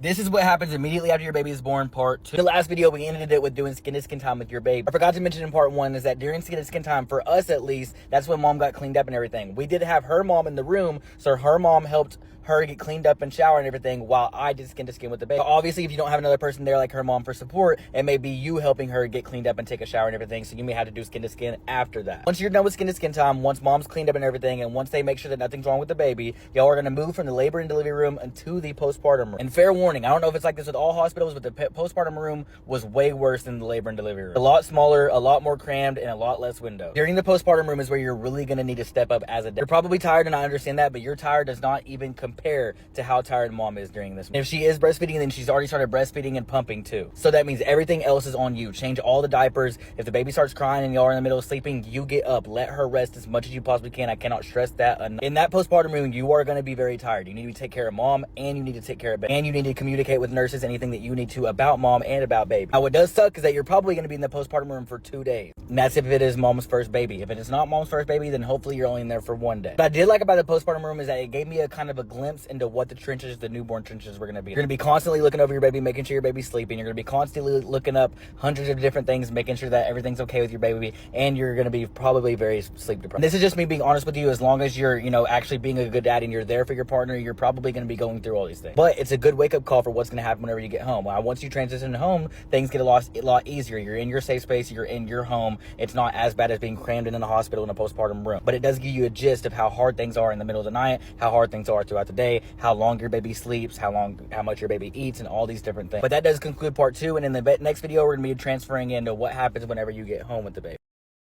This is what happens immediately after your baby is born, part 2. In the last video, we ended it with doing skin to skin time with your baby. I forgot to mention in part 1 is that during skin to skin time, for us at least, that's when mom got cleaned up and everything. We did have her mom in the room, so her mom helped her get cleaned up and shower and everything while I did skin to skin with the baby. So obviously, if you don't have another person there like her mom for support, it may be you helping her get cleaned up and take a shower and everything, so you may have to do skin to skin after that. Once you're done with skin to skin time, once mom's cleaned up and everything, and once they make sure that nothing's wrong with the baby, y'all are gonna move from the labor and delivery room into the postpartum room. And fair warning, I don't know if it's like this with all hospitals, but the postpartum room was way worse than the labor and delivery room. A lot smaller, a lot more crammed, and a lot less window. During the postpartum room is where you're really gonna need to step up as a dad. You're probably tired, and I understand that, but your tired does not even compare to how tired mom is during this. If she is breastfeeding, then she's already started breastfeeding and pumping too. So that means everything else is on you. Change all the diapers. If the baby starts crying and y'all are in the middle of sleeping, you get up. Let her rest as much as you possibly can. I cannot stress that enough. In that postpartum room, you are going to be very tired. You need to take care of mom, and you need to take care of baby. And you need to communicate with nurses anything that you need to about mom and about baby. Now, what does suck is that you're probably going to be in the postpartum room for 2 days. And that's if it is mom's first baby. If it is not mom's first baby, then hopefully you're only in there for 1 day. What I did like about the postpartum room is that it gave me a kind of a glimpse into what the trenches, the newborn trenches were going to be. You're going to be constantly looking over your baby, making sure your baby's sleeping. You're going to be constantly looking up hundreds of different things, making sure that everything's okay with your baby, and you're going to be probably very sleep deprived. This is just me being honest with you. As long as you're, actually being a good dad and you're there for your partner, you're probably going to be going through all these things. But it's a good wake-up call for what's going to happen whenever you get home. Once you transition home, things get a lot easier. You're in your safe space. You're in your home. It's not as bad as being crammed in a hospital in a postpartum room. But it does give you a gist of how hard things are in the middle of the night, how hard things are throughout the day, how long your baby sleeps, how much your baby eats, and all these different things. But that does conclude part 2. And in the next video, we're going to be transferring into what happens whenever you get home with the baby.